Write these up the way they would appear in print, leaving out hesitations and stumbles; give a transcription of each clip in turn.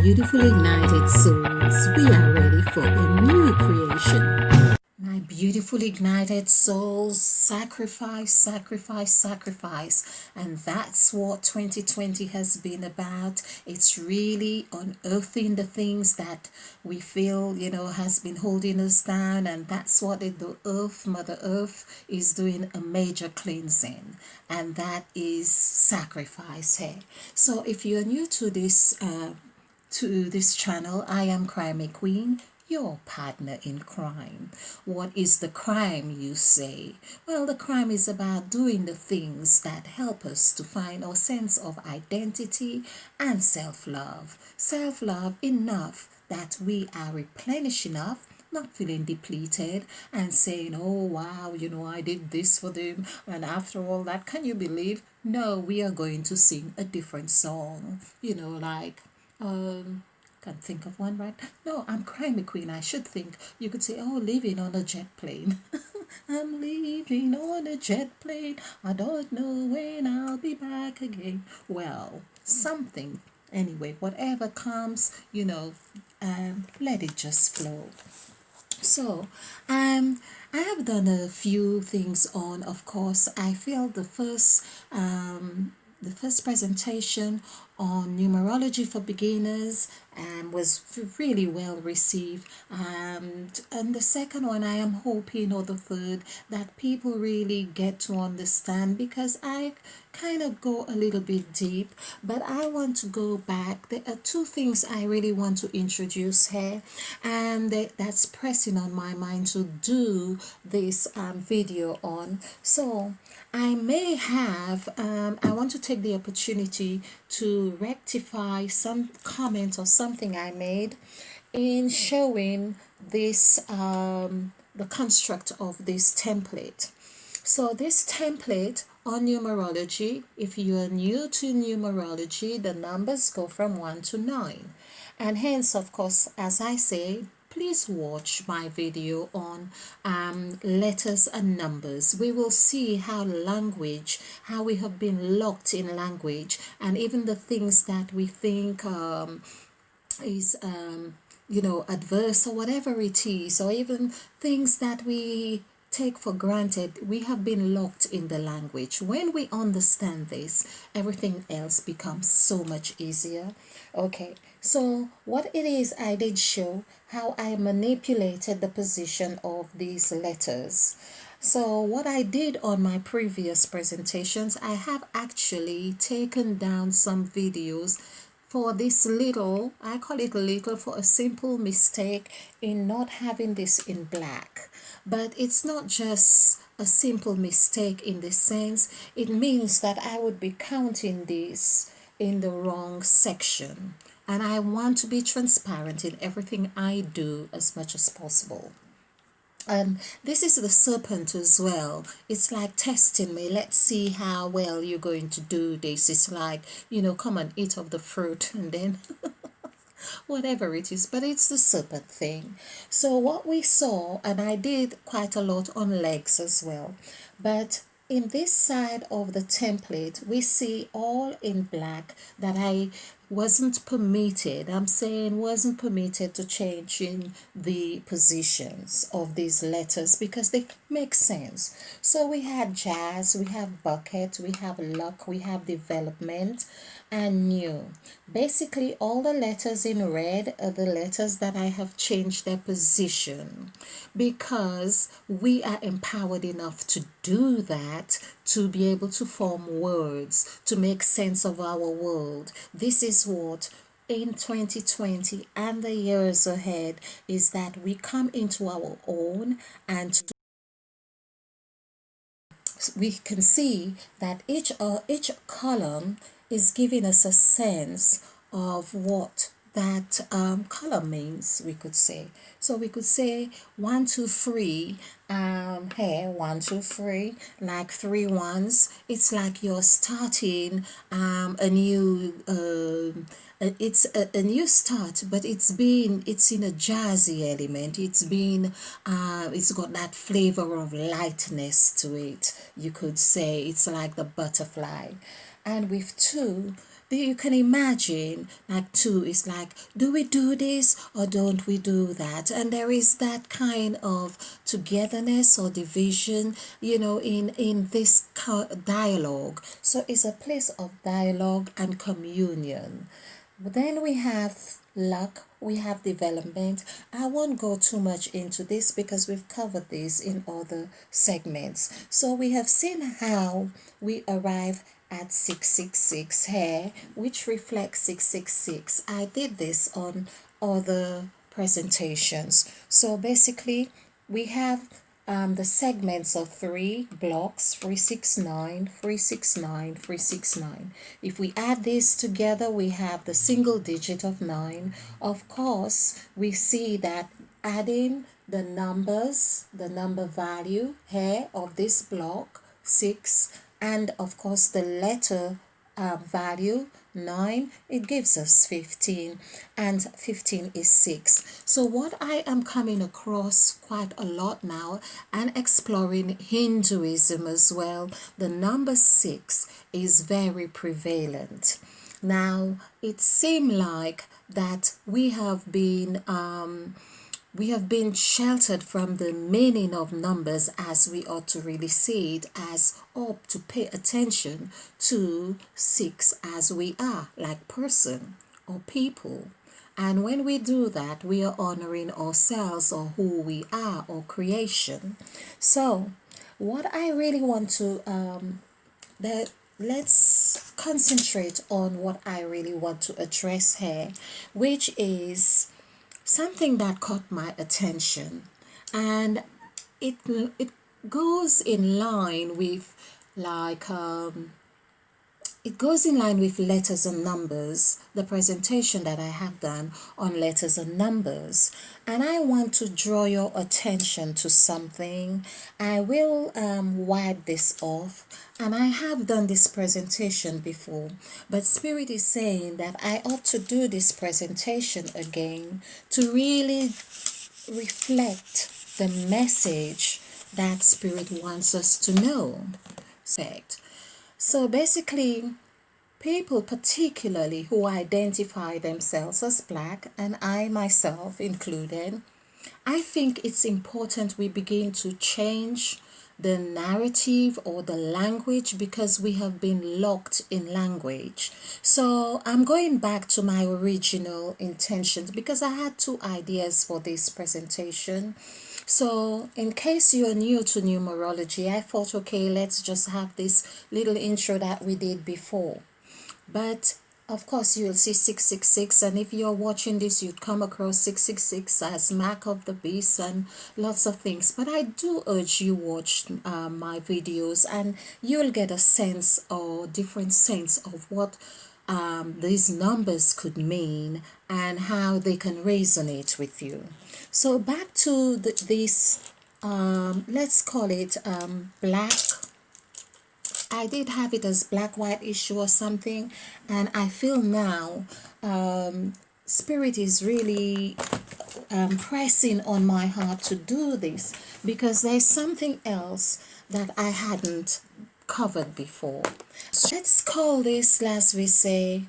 beautiful ignited souls, we are ready for a new creation. My beautiful ignited souls, sacrifice, sacrifice, sacrifice. And that's what 2020 has been about. It's really unearthing the things that we feel, has been holding us down. And that's what the earth, Mother Earth, is doing a major cleansing. And that is sacrifice. Hey. So if you're new to this channel, I am Crime Queen, your partner in crime. What is the crime, you say? Well, the crime is about doing the things that help us to find our sense of identity and self love. Self love enough that we are replenished enough, not feeling depleted and saying, oh wow, I did this for them. And after all that, can you believe? No, we are going to sing a different song, like can't think of one right. No, I'm crime queen. I should think. You could say, oh, leaving on a jet plane. I'm leaving on a jet plane. I don't know when I'll be back again. Well, something. Anyway, whatever comes, let it just flow. So, I have done a few things on. Of course, I feel the first presentation on numerology for beginners was really well received. And the second one, I am hoping, or the third, that people really get to understand because I kind of go a little bit deep, but I want to go back. There are two things I really want to introduce here, and that's pressing on my mind to do this video on. So I may have, I want to take the opportunity to rectify some comment or something I made in showing this, the construct of this template. So this template on numerology, if you are new to numerology, the numbers go from 1 to 9. And hence, of course, as I say, please watch my video on letters and numbers. We will see how how we have been locked in language, and even the things that we think is adverse or whatever it is, or even things that we take for granted, we have been locked in the language. When we understand this, everything else becomes so much easier. Okay, so what it is, I did show how I manipulated the position of these letters. So what I did on my previous presentations, I have actually taken down some videos for this little, I call it little, for a simple mistake in not having this in black. But it's not just a simple mistake in the sense, it means that I would be counting this in the wrong section. And I want to be transparent in everything I do as much as possible. And this is the serpent as well. It's like testing me. Let's see how well you're going to do this. It's like, come and eat of the fruit and then whatever it is, but it's the serpent thing. So what we saw, and I did quite a lot on legs as well, but in this side of the template we see all in black that I wasn't permitted, I'm saying wasn't permitted to change in the positions of these letters because they make sense. So we had jazz, we have bucket, we have luck, we have development and new. Basically all the letters in red are the letters that I have changed their position because we are empowered enough to do that, to be able to form words, to make sense of our world. This is what in 2020 and the years ahead is that we come into our own, and we can see that each column is giving us a sense of what that column means, we could say. So we could say 1 2 3, here 1 2 3, like 3 ones. It's like you're starting a new it's a new start, but it's in a jazzy element. It's got that flavor of lightness to it, you could say. It's like the butterfly. And with 2, You can imagine like two is like, do we do this or don't we do that? And there is that kind of togetherness or division, in this dialogue. So it's a place of dialogue and communion. Then we have luck, we have development. I won't go too much into this because we've covered this in other segments. So we have seen how we arrive at 666 here, which reflects 666. I did this on other presentations. So basically, we have the segments of three blocks, 369, 369, 369. If we add this together, we have the single digit of 9. Of course, we see that adding the numbers, the number value here of this block, 6, and of course the letter value 9, it gives us 15, and 15 is 6. So what I am coming across quite a lot now and exploring Hinduism as well, the number 6 is very prevalent. Now it seemed like that we have been sheltered from the meaning of numbers, as we ought to really see it as up to pay attention to 6 as we are, like person or people. And when we do that, we are honoring ourselves or who we are or creation. So, what I really want to that let's concentrate on what I really want to address here, which is something that caught my attention, and it goes in line with like it goes in line with letters and numbers, the presentation that I have done on letters and numbers. And I want to draw your attention to something. I will wipe this off. And I have done this presentation before, but Spirit is saying that I ought to do this presentation again to really reflect the message that Spirit wants us to know. So basically, people particularly who identify themselves as black, and I myself included, I think it's important we begin to change the narrative or the language because we have been locked in language. So I'm going back to my original intentions because I had two ideas for this presentation. So, in case you're new to numerology, I thought, okay, let's just have this little intro that we did before. But of course, you'll see 666, and if you're watching this, you'd come across 666 as mark of the beast and lots of things. But I do urge you watch my videos, and you'll get a sense or different sense of what these numbers could mean and how they can resonate with you. So back to this, let's call it black. I did have it as black white issue or something, and I feel now Spirit is really pressing on my heart to do this because there's something else that I hadn't covered before. So let's call this, as we say,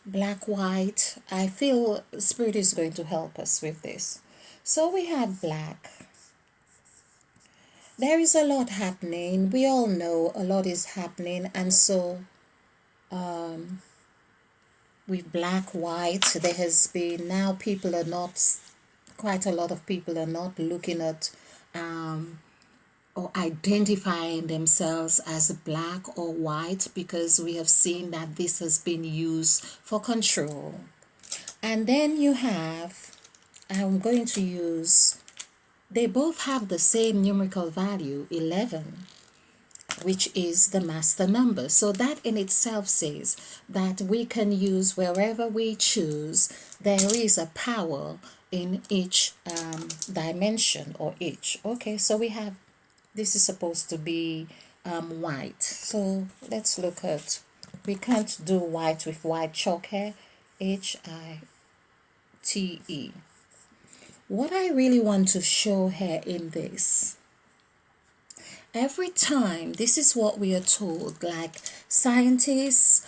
black white. I feel Spirit is going to help us with this. So we have black. There is a lot happening. We all know a lot is happening, and so with black white, there has been now people are not, quite a lot of people are not looking at or identifying themselves as black or white because we have seen that this has been used for control. And then you have, I'm going to use, they both have the same numerical value, 11, which is the master number. So that in itself says that we can use wherever we choose. There is a power in each dimension or each. Okay, so we have, this is supposed to be white. So let's look at, we can't do white with white chalk here, HITE. What I really want to show here in this, Every time, this is what we are told, like scientists,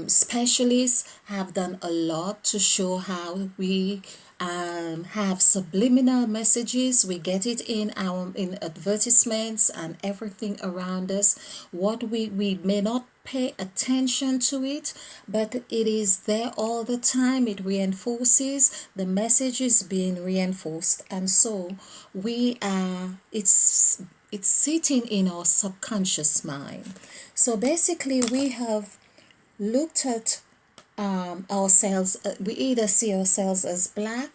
specialists have done a lot to show how we have subliminal messages. We get it in advertisements and everything around us. What we may not pay attention to it, but it is there all the time. It reinforces, the message is being reinforced, and so we are it's sitting in our subconscious mind. So basically we have looked at ourselves, we either see ourselves as black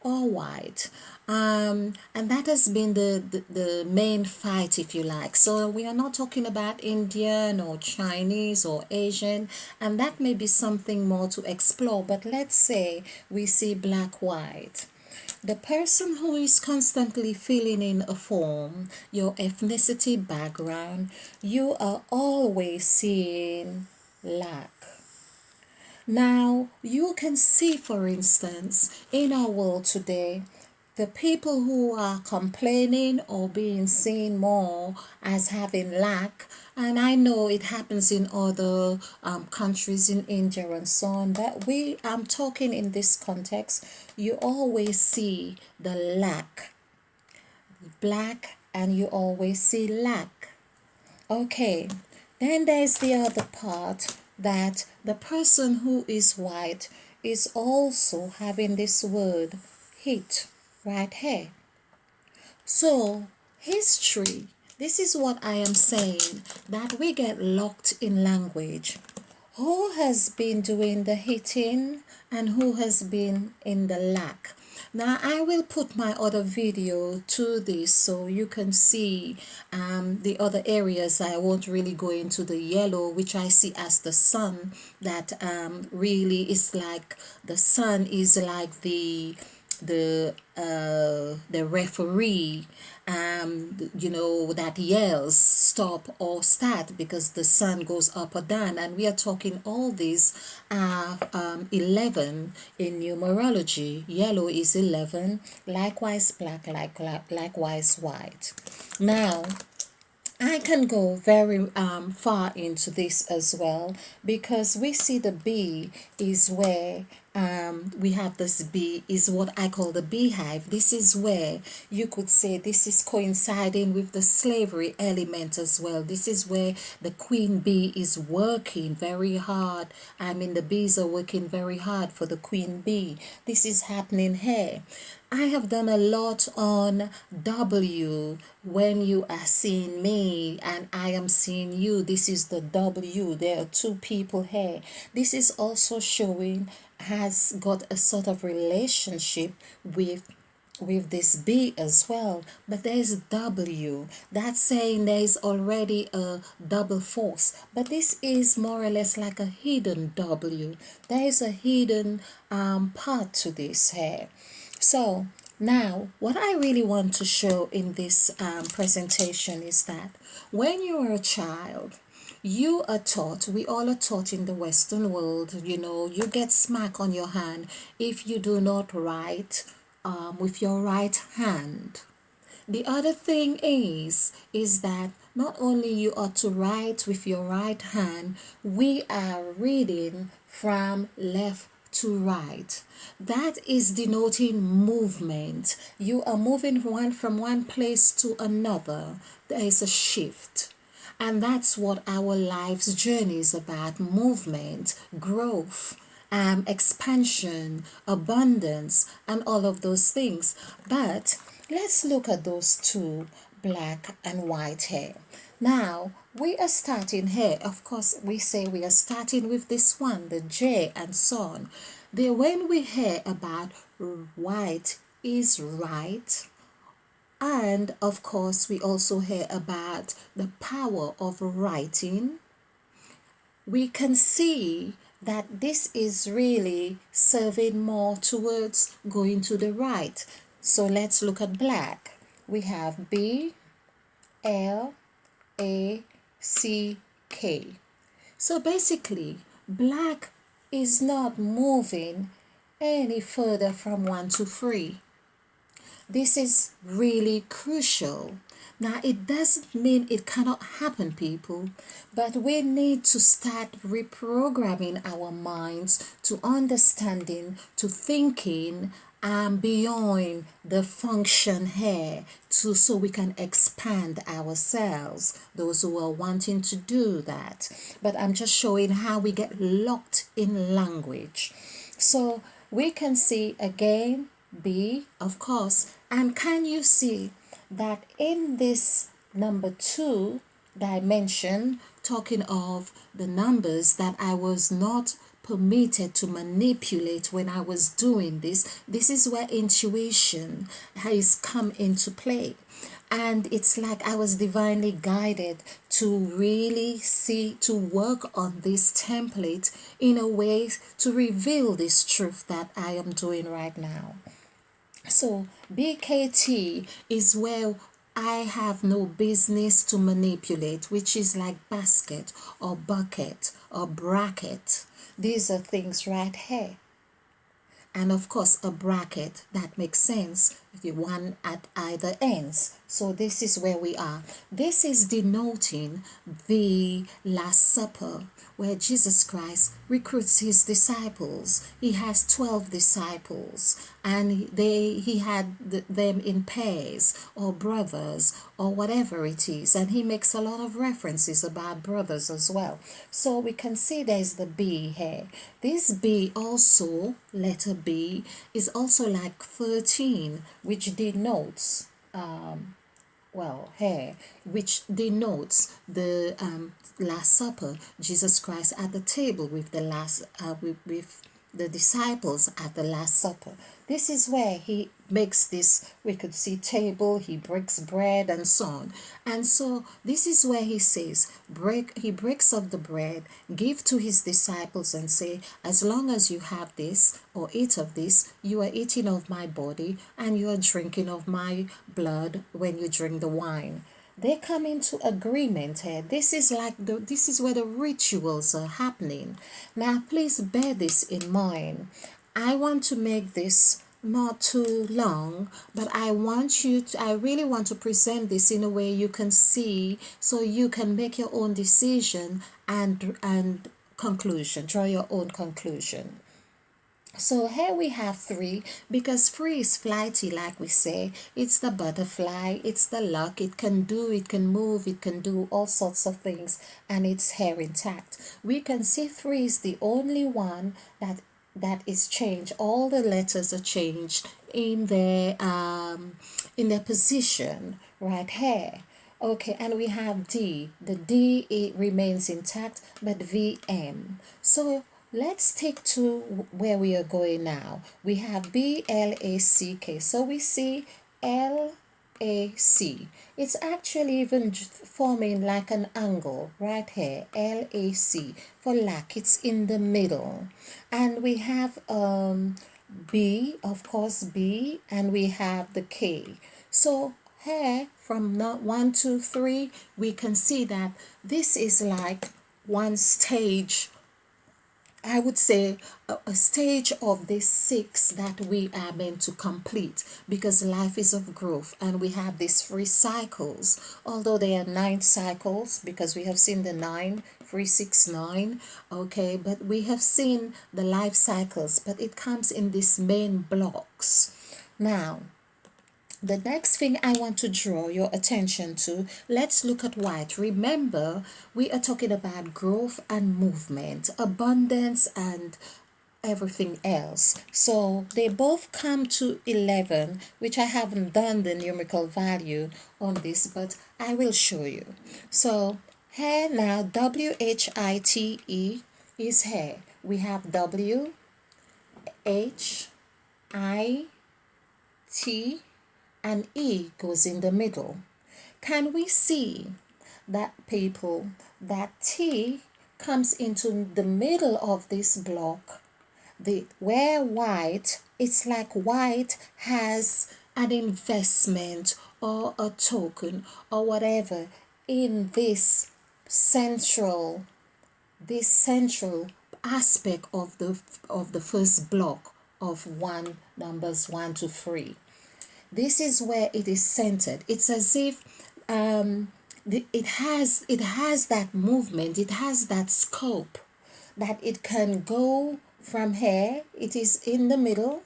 or white. And that has been the main fight, if you like. So we are not talking about Indian or Chinese or Asian, and that may be something more to explore. But let's say we see black, white. The person who is constantly filling in a form, your ethnicity background, you are always seeing lack. Now, you can see, for instance, in our world today, the people who are complaining or being seen more as having lack, and I know it happens in other countries in India and so on, but I'm talking in this context, you always see the lack, black, and you always see lack. Okay, then there's the other part, that the person who is white is also having this word hit right here. So, history, this is what I am saying, that we get locked in language. Who has been doing the hitting and who has been in the lack? Now I will put my other video to this so you can see the other areas. I won't really go into the yellow, which I see as the sun, that really is like, the sun is like the referee, that yells stop or start because the sun goes up or down, and we are talking all these 11 in numerology. Yellow is 11, likewise black, likewise white. Now I can go very far into this as well, because we see the bee is where we have this bee is what I call the beehive. This is where you could say this is coinciding with the slavery element as well. This is where the queen bee is working very hard. I mean, the bees are working very hard for the queen bee. This is happening here. I have done a lot on W. When you are seeing me and I am seeing you, this is the W. There are two people here. This is also showing, has got a sort of relationship with this B as well, but there's W. That's saying there is already a double force, but this is more or less like a hidden W. There is a hidden part to this here. So now what I really want to show in this presentation is that when you are a child, you are taught, we all are taught in the Western world, you get smack on your hand if you do not write with your right hand. The other thing is that not only you are to write with your right hand, we are reading from left to right. That is denoting movement. You are moving from one place to another. There is a shift. And that's what our life's journey is about: movement, growth, expansion, abundance, and all of those things. But let's look at those two, black and white hair. Now, we are starting here. Of course, we say we are starting with this one, the J, and so on. When we hear about white is right, and of course, we also hear about the power of writing, we can see that this is really serving more towards going to the right. So let's look at black. We have BLACK. So basically, black is not moving any further from 1 to 3. This is really crucial. Now, it doesn't mean it cannot happen, people, but we need to start reprogramming our minds to understanding, to thinking, beyond the function here, so we can expand ourselves, those who are wanting to do that. But I'm just showing how we get locked in language. So we can see again B, of course, and can you see that in this number 2 dimension, talking of the numbers that I was not permitted to manipulate when I was doing this is where intuition has come into play. And it's like I was divinely guided to really see, to work on this template in a way to reveal this truth that I am doing right now. So BKT is where I have no business to manipulate, which is like basket or bucket or bracket. These are things right here. And of course, a bracket that makes sense, the one at either ends. So this is where we are. This is denoting the Last Supper, where Jesus Christ recruits his disciples. He has 12 disciples, and he had them in pairs or brothers or whatever it is. And he makes a lot of references about brothers as well. So we can see there's the B here. This B also, letter B, is also like 13, which denotes here, which denotes the Last Supper, Jesus Christ at the table with the with the disciples at the Last Supper. This is where he makes this, we could see table, he breaks bread and so on. And so this is where he says, he breaks up the bread, give to his disciples and say, as long as you have this or eat of this, you are eating of my body and you are drinking of my blood when you drink the wine. They come into agreement here. This is where the rituals are happening. Now please bear this in mind. I want to make this not too long, but I really want to present this in a way you can see, so you can make your own decision and conclusion, draw your own conclusion. So here we have 3, because 3 is flighty, like we say. It's the butterfly, it's the luck. It can move, it can do all sorts of things, and it's here intact. We can see 3 is the only one that is changed. All the letters are changed in their position right here. Okay, and we have D. The D, it remains intact, but VM. So let's take to where we are going now. We have BLACK. So we see LAC. It's actually even forming like an angle right here. LAC for lack. It's in the middle. And we have B, of course, B, and we have the K. So here from 1, 2, 3, we can see that this is like one stage, I would say a stage of this 6 that we are meant to complete, because life is of growth and we have these 3 cycles, although they are 9 cycles, because we have seen the 9, 3, 6, 9, okay, but we have seen the life cycles, but it comes in these main blocks. Now, the next thing I want to draw your attention to, let's look at white. Remember, we are talking about growth and movement, abundance and everything else. So they both come to 11, which I haven't done the numerical value on this, but I will show you. So here now, WHITE is here. We have W, H, I, T, and E goes in the middle. Can we see that, people, that T comes into the middle of this block? Where white, it's like white has an investment or a token or whatever in this central aspect of the first block of numbers 1 to 3. This is where it is centered. It's as if it has that movement, it has that scope, that it can go from here, it is in the middle,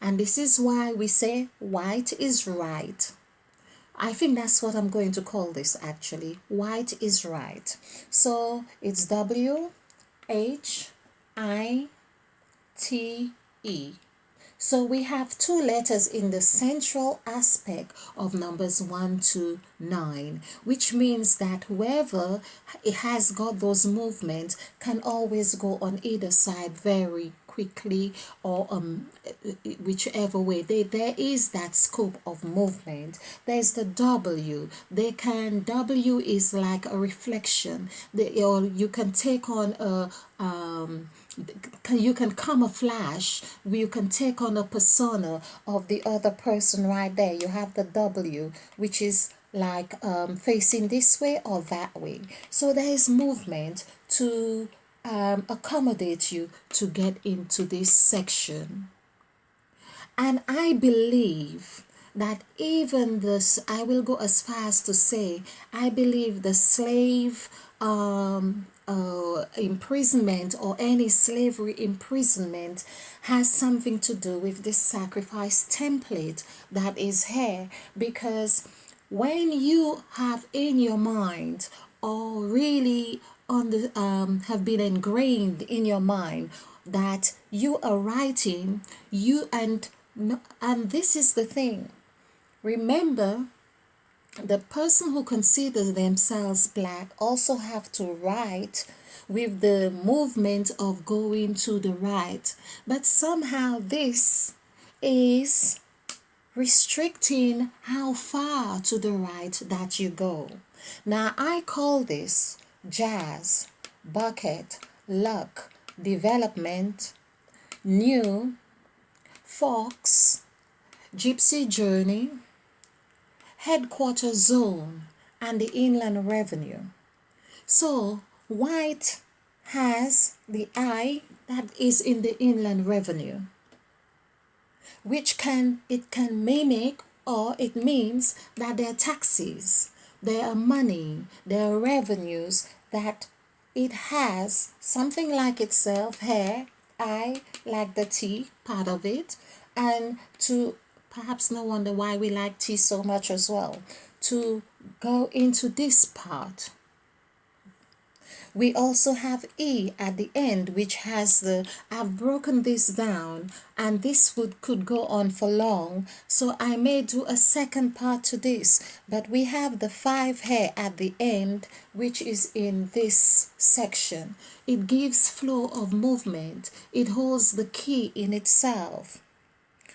and this is why we say white is right. I think that's what I'm going to call this actually. White is right. So it's WHITE. So we have two letters in the central aspect of numbers 1 to 9, which means that whoever has got those movements can always go on either side very quickly, or whichever way. There is that scope of movement. There's the W. W is like a reflection. Or you can take on a you can camouflage, you can take on a persona of the other person right there. You have the W, which is like facing this way or that way. So there is movement to accommodate you to get into this section. And I believe that even this, I will go as far as to say, I believe the slave imprisonment, or any slavery imprisonment, has something to do with this sacrifice template that is here. Because when you have in your mind, or really on the have been ingrained in your mind, that you are writing, you and this is the thing. Remember, the person who considers themselves black also have to write with the movement of going to the right. But somehow this is restricting how far to the right that you go. Now I call this jazz, bucket, luck, development, new, fox, gypsy journey, headquarter zone, and the inland revenue. So white has the I that is in the inland revenue, which can mimic, or it means that there are taxes, there are money, there are revenues, that it has something like itself here. I like the T part of it, and to perhaps no wonder why we like tea so much as well, to go into this part. We also have E at the end, which has the, I've broken this down, and this could go on for long, so I may do a second part to this. But we have the 5 here at the end, which is in this section. It gives flow of movement. It holds the key in itself.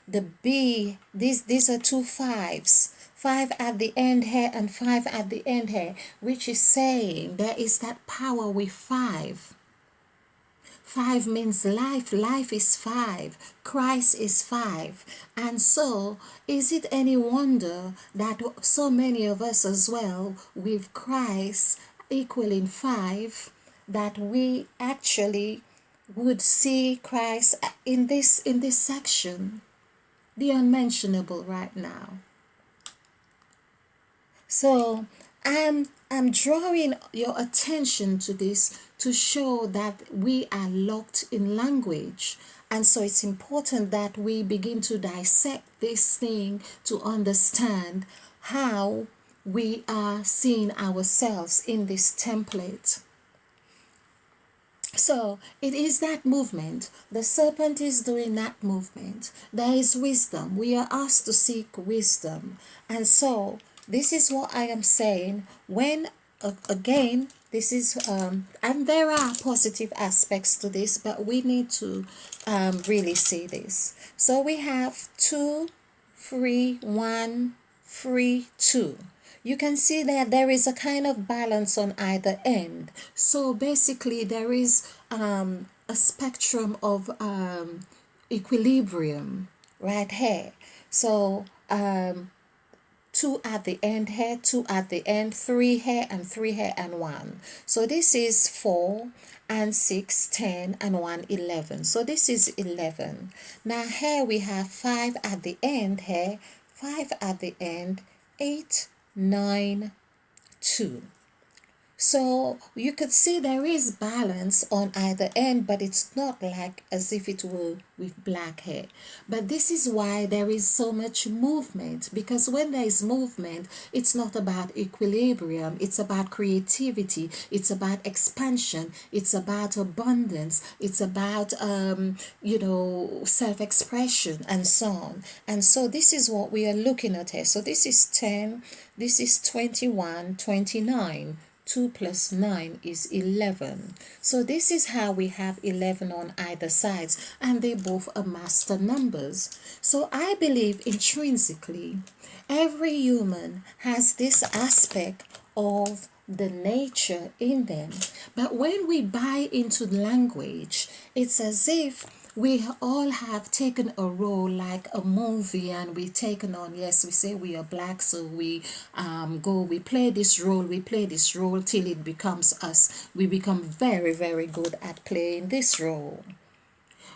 The B, these are two fives. 5 at the end here and 5 at the end here, which is saying there is that power with 5. 5 means life. Life is 5. Christ is 5. And so, is it any wonder that so many of us as well, with Christ equaling 5, that we actually would see Christ in this section, the unmentionable right now. So I'm drawing your attention to this to show that we are locked in language. And so it's important that we begin to dissect this thing to understand how we are seeing ourselves in this template. So it is that movement. The serpent is doing that movement. There is wisdom. We are asked to seek wisdom. And so this is what I am saying. When, again, this is, and there are positive aspects to this, but we need to really see this. So we have 2, 3, 1, 3, 2. You can see that there is a kind of balance on either end. So basically there is a spectrum of equilibrium right here. So 2 at the end here, 2 at the end, 3 here, and 3 here, and 1. So this is 4 and 6, 10, and 1, 11. So this is 11. Now here we have 5 at the end here, 5 at the end, 8, 9, 2. So you could see there is balance on either end, but it's not like as if it were with black hair. But this is why there is so much movement, because when there is movement, it's not about equilibrium, it's about creativity, it's about expansion, it's about abundance, it's about self expression, and so on. And so this is what we are looking at here. So this is 10, this is 21, 29. 2 plus 9 is 11. So this is how we have 11 on either sides, and they both are master numbers. So I believe intrinsically every human has this aspect of the nature in them. But when we buy into language, it's as if we all have taken a role like a movie, and we've taken on, yes, we say we are black, so we play this role, till it becomes us. We become very, very good at playing this role.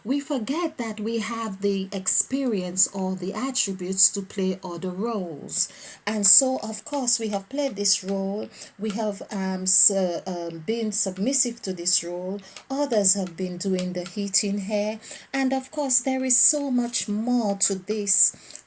We forget that we have the experience or the attributes to play other roles. And so, of course, we have played this role, we have been submissive to this role, others have been doing the heating hair, and of course, there is so much more to this.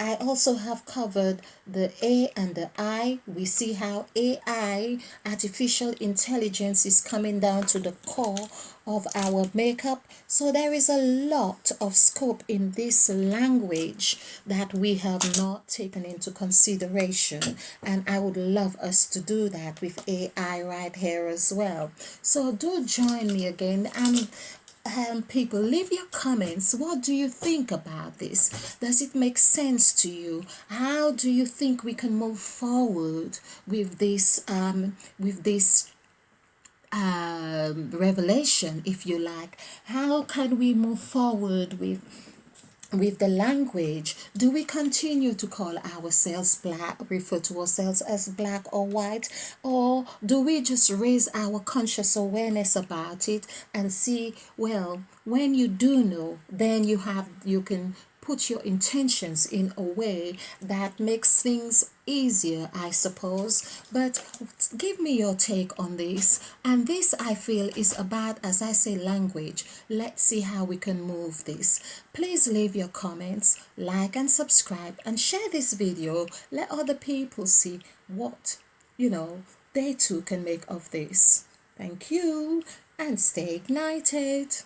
I also have covered the A and the I. We see how AI, artificial intelligence, is coming down to the core of our makeup. So there is a lot of scope in this language that we have not taken into consideration. And I would love us to do that with AI right here as well. So do join me again. People, leave your comments. What do you think about this? Does it make sense to you? How do you think we can move forward with this revelation, if you like? How can we move forward with the language? Do we continue to call ourselves black, refer to ourselves as black or white, or do we just raise our conscious awareness about it and see, well, when you do know, then you can put your intentions in a way that makes things easier, I suppose. But give me your take on this. And this, I feel, is about, as I say, language. Let's see how we can move this. Please leave your comments, like and subscribe, and share this video. Let other people see what, they too can make of this. Thank you, and stay ignited.